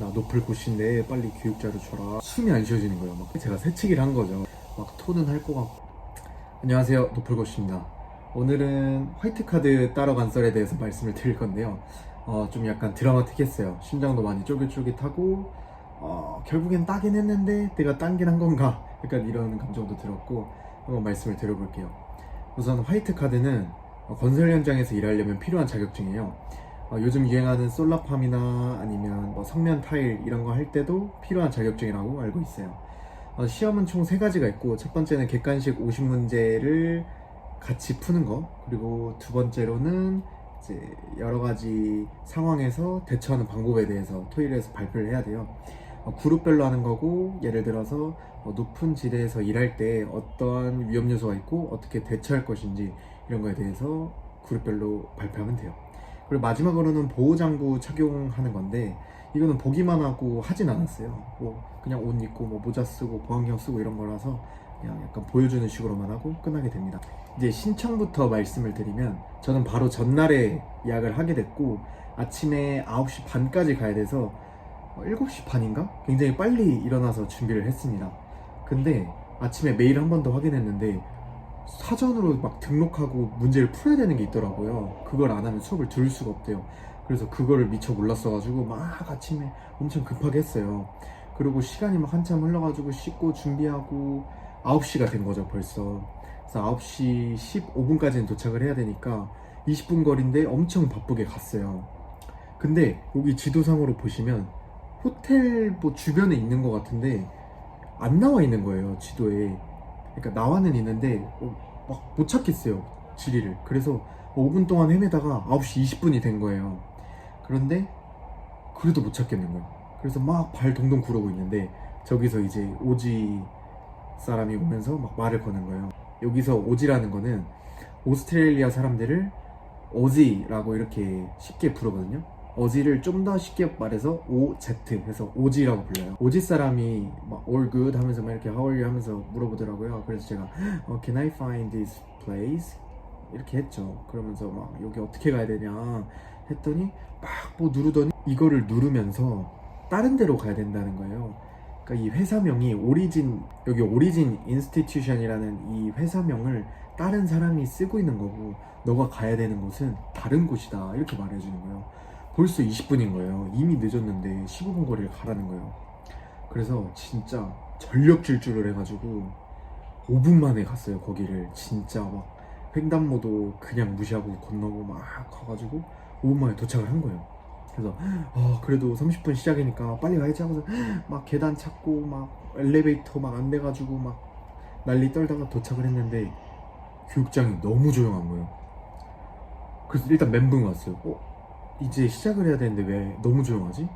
나 높을 곳인데 빨리 교육자료 줘라. 숨이 안 쉬어지는 거예요. 막 제가 새치기를 한 거죠. 막 토는 할 것 같고. 안녕하세요, 높을 곳입니다. 오늘은 화이트 카드 따러 간 썰에 대해서 말씀을 드릴 건데요. 좀 약간 드라마틱했어요. 심장도 많이 쫄깃쫄깃하고 결국엔 따긴 했는데 내가 딴긴 한 건가? 약간 이런 감정도 들었고 한번 말씀을 드려볼게요. 우선 화이트 카드는 건설 현장에서 일하려면 필요한 자격증이에요. 요즘 유행하는 솔라팜이나 아니면 뭐 성면 타일 이런 거 할 때도 필요한 자격증이라고 알고 있어요. 시험은 총 3가지가 있고, 첫 번째는 객관식 50문제를 같이 푸는 거, 그리고 두 번째로는 이제 여러 가지 상황에서 대처하는 방법에 대해서 토의를 발표를 해야 돼요. 그룹별로 하는 거고, 예를 들어서 높은 지대에서 일할 때 어떠한 위험 요소가 있고 어떻게 대처할 것인지 이런 거에 대해서 그룹별로 발표하면 돼요. 그리고 마지막으로는 보호장구 착용하는 건데, 이거는 보기만 하고 하진 않았어요. 뭐 그냥 옷 입고 뭐 모자 쓰고 보안경 쓰고 이런 거라서 그냥 약간 보여주는 식으로만 하고 끝나게 됩니다. 이제 신청부터 말씀을 드리면, 저는 바로 전날에 예약을 하게 됐고 아침에 9시 반까지 가야 돼서 7시 반인가? 굉장히 빨리 일어나서 준비를 했습니다. 근데 아침에 메일 한 번 더 확인했는데 사전으로 막 등록하고 문제를 풀어야 되는 게 있더라고요. 그걸 안 하면 수업을 들을 수가 없대요. 그래서 그거를 미처 몰랐어가지고 막 아침에 엄청 급하게 했어요. 그리고 시간이 막 한참 흘러가지고 씻고 준비하고 9시가 된 거죠, 벌써. 그래서 9시 15분까지는 도착을 해야 되니까 20분 거리인데 엄청 바쁘게 갔어요. 근데 여기 지도상으로 보시면 호텔 뭐 주변에 있는 것 같은데 안 나와 있는 거예요, 지도에. 그러니까 나와는 있는데 막 못 찾겠어요, 지리를. 그래서 5분 동안 헤매다가 9시 20분이 된 거예요. 그런데 그래도 못 찾겠는 거예요. 그래서 막 발 동동 구르고 있는데 저기서 이제 오지 사람이 오면서 막 말을 거는 거예요. 여기서 오지라는 거는 오스트레일리아 사람들을 오지라고 이렇게 쉽게 부르거든요. 어지를 좀 더 쉽게 말해서 OZ 해서 오지라고 불러요. 오지 사람이 막 all good 하면서 막 이렇게 how are you 하면서 물어보더라고요. 그래서 제가 can I find this place? 이렇게 했죠. 그러면서 막 여기 어떻게 가야 되냐 했더니 막 뭐 누르더니 이거를 누르면서 다른 데로 가야 된다는 거예요. 그러니까 이 회사명이 오리진, 여기 오리진 인스티튜션이라는 이 회사명을 다른 사람이 쓰고 있는 거고, 너가 가야 되는 곳은 다른 곳이다 이렇게 말해주는 거예요. 벌써 20분인 거예요. 이미 늦었는데 15분 거리를 가라는 거예요. 그래서 진짜 전력 질주를 해가지고 5분 만에 갔어요, 거기를. 진짜 막 횡단보도 그냥 무시하고 건너고 막 가가지고 5분 만에 도착을 한 거예요. 그래서 그래도 30분 시작이니까 빨리 가야지 하면서 막 계단 찾고 막 엘리베이터 막 안 돼가지고 막 난리 떨다가 도착을 했는데 교육장이 너무 조용한 거예요. 그래서 일단 멘붕 왔어요. 이제 시작을 해야 되는데 왜 너무 조용하지?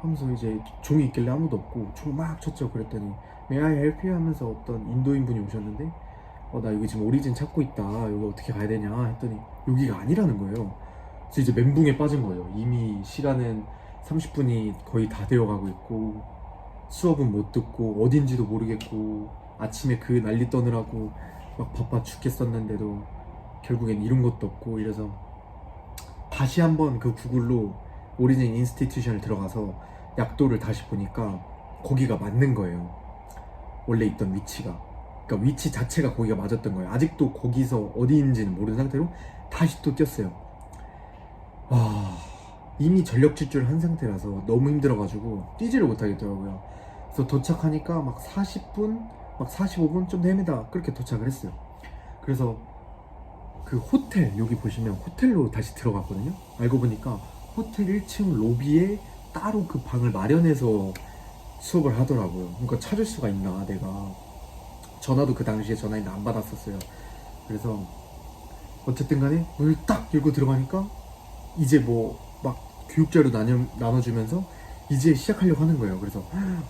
하면서 이제 종이 있길래 아무도 없고 종 막 쳤죠. 그랬더니 May I help you? 하면서 어떤 인도인 분이 오셨는데 나 여기 지금 오리진 찾고 있다, 여기 어떻게 가야 되냐 했더니 여기가 아니라는 거예요. 그래서 이제 멘붕에 빠진 거예요. 이미 시간은 30분이 거의 다 되어가고 있고 수업은 못 듣고 어딘지도 모르겠고 아침에 그 난리 떠느라고 막 바빠 죽겠었는데도 결국엔 이룬 것도 없고, 이래서 다시 한번 그 구글로 오리진 인스티튜션을 들어가서 약도를 다시 보니까 거기가 맞는 거예요. 원래 있던 위치가. 그러니까 위치 자체가 거기가 맞았던 거예요. 아직도 거기서 어디인지는 모르는 상태로 다시 또 뛰었어요. 이미 전력 질주를 한 상태라서 너무 힘들어가지고 뛰지를 못하겠더라고요. 그래서 도착하니까 막 40분, 막 45분 좀 헤매다 그렇게 도착을 했어요. 그래서 그 호텔, 여기 보시면 호텔로 다시 들어갔거든요. 알고 보니까 호텔 1층 로비에 따로 그 방을 마련해서 수업을 하더라고요. 그러니까 찾을 수가 있나, 내가. 전화도 그 당시에 전화했는데 안 받았었어요. 그래서 어쨌든 간에 문을 딱 열고 들어가니까 이제 뭐 막 교육자료 나눠주면서 이제 시작하려고 하는 거예요. 그래서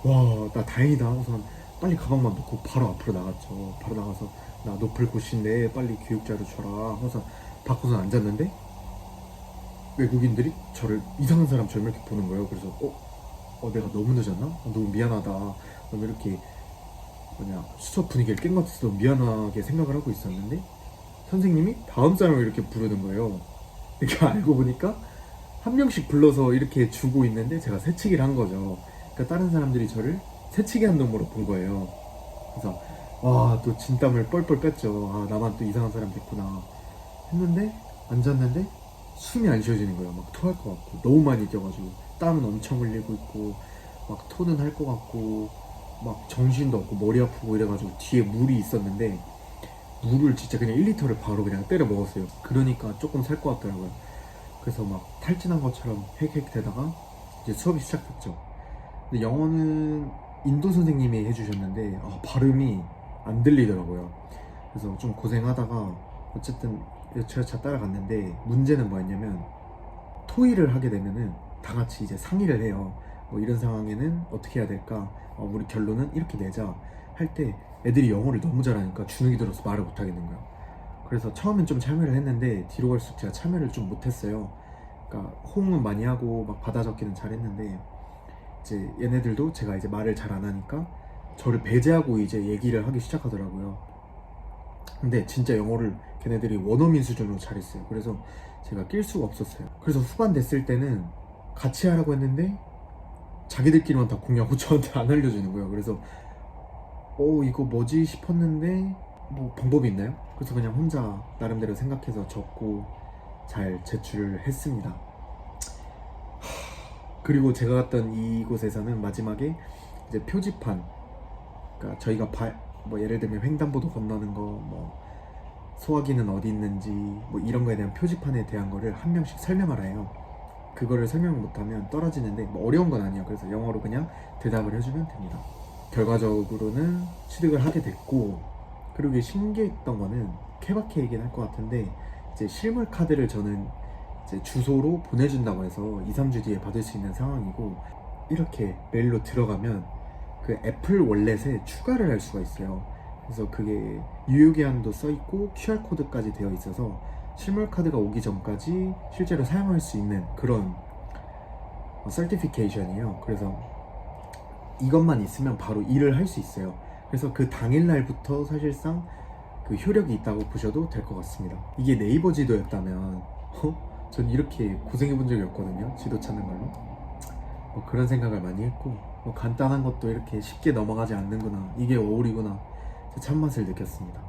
와, 나 다행이다. 우선 빨리 가방만 놓고 바로 앞으로 나갔죠. 바로 나가서 나 높을 곳인데 빨리 교육자료 줘라 하면서 바꿔서 앉았는데 외국인들이 저를 이상한 사람처럼 이렇게 보는 거예요. 그래서 내가 너무 늦었나? 너무 미안하다. 너무 이렇게 수업 분위기를 깬 것 같아서 너무 미안하게 생각을 하고 있었는데 선생님이 다음 사람을 이렇게 부르는 거예요. 이렇게 알고 보니까 한 명씩 불러서 이렇게 주고 있는데 제가 새치기를 한 거죠. 그러니까 다른 사람들이 저를 새치기 한 놈으로 본 거예요. 그래서 와, 또 진땀을 뻘뻘 뺐죠. 아, 나만 또 이상한 사람 됐구나 했는데 앉았는데 숨이 안 쉬어지는 거예요. 막 토할 것 같고 너무 많이 뛰어가지고 땀은 엄청 흘리고 있고 막 토는 할 것 같고 막 정신도 없고 머리 아프고 이래가지고 뒤에 물이 있었는데 물을 진짜 그냥 1리터를 바로 그냥 때려 먹었어요. 그러니까 조금 살 것 같더라고요. 그래서 막 탈진한 것처럼 헥헥 되다가 이제 수업이 시작됐죠. 근데 영어는 인도 선생님이 해주셨는데 발음이 안 들리더라고요. 그래서 좀 고생하다가 어쨌든 여차여차 따라갔는데 문제는 뭐였냐면 토의를 하게 되면은 다 같이 이제 상의를 해요. 뭐 이런 상황에는 어떻게 해야 될까? 우리 결론은 이렇게 내자 할 때 애들이 영어를 너무 잘하니까 주눅이 들어서 말을 못 하겠는 거예요. 그래서 처음엔 좀 참여를 했는데 뒤로 갈수록 제가 참여를 좀 못했어요. 그러니까 호응은 많이 하고 막 받아 적기는 잘했는데 이제 얘네들도 제가 이제 말을 잘 안 하니까 저를 배제하고 이제 얘기를 하기 시작하더라고요. 근데 진짜 영어를 걔네들이 원어민 수준으로 잘했어요. 그래서 제가 낄 수가 없었어요. 그래서 후반 됐을 때는 같이 하라고 했는데 자기들끼리만 다 공유하고 저한테 안 알려주는 거예요. 그래서 이거 뭐지 싶었는데 뭐 방법이 있나요? 그래서 그냥 혼자 나름대로 생각해서 적고 잘 제출을 했습니다. 그리고 제가 갔던 이곳에서는 마지막에 이제 표지판, 그러니까 저희가 뭐 예를 들면 횡단보도 건너는 거, 뭐 소화기는 어디 있는지 뭐 이런 거에 대한 표지판에 대한 거를 한 명씩 설명하라 해요. 그거를 설명 못하면 떨어지는데 뭐 어려운 건 아니에요. 그래서 영어로 그냥 대답을 해주면 됩니다. 결과적으로는 취득을 하게 됐고, 그리고 이게 신기했던 거는 케바케 얘기는 할 것 같은데 이제 실물 카드를 저는 이제 주소로 보내준다고 해서 2, 3주 뒤에 받을 수 있는 상황이고, 이렇게 메일로 들어가면 그 애플 월렛에 추가를 할 수가 있어요. 그래서 그게 유효기한도 써있고 QR코드까지 되어 있어서 실물 카드가 오기 전까지 실제로 사용할 수 있는 그런 서티피케이션이에요. 그래서 이것만 있으면 바로 일을 할 수 있어요. 그래서 그 당일날부터 사실상 그 효력이 있다고 보셔도 될 것 같습니다. 이게 네이버 지도였다면 전 이렇게 고생해 본 적이 없거든요. 지도 찾는 걸로. 그런 생각을 많이 했고, 간단한 것도 이렇게 쉽게 넘어가지 않는구나, 이게 어울이구나, 참맛을 느꼈습니다.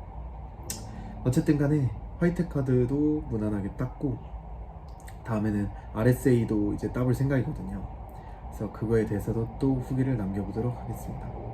어쨌든 간에 화이트 카드도 무난하게 땄고, 다음에는 RSA도 이제 따볼 생각이거든요. 그래서 그거에 대해서도 또 후기를 남겨보도록 하겠습니다.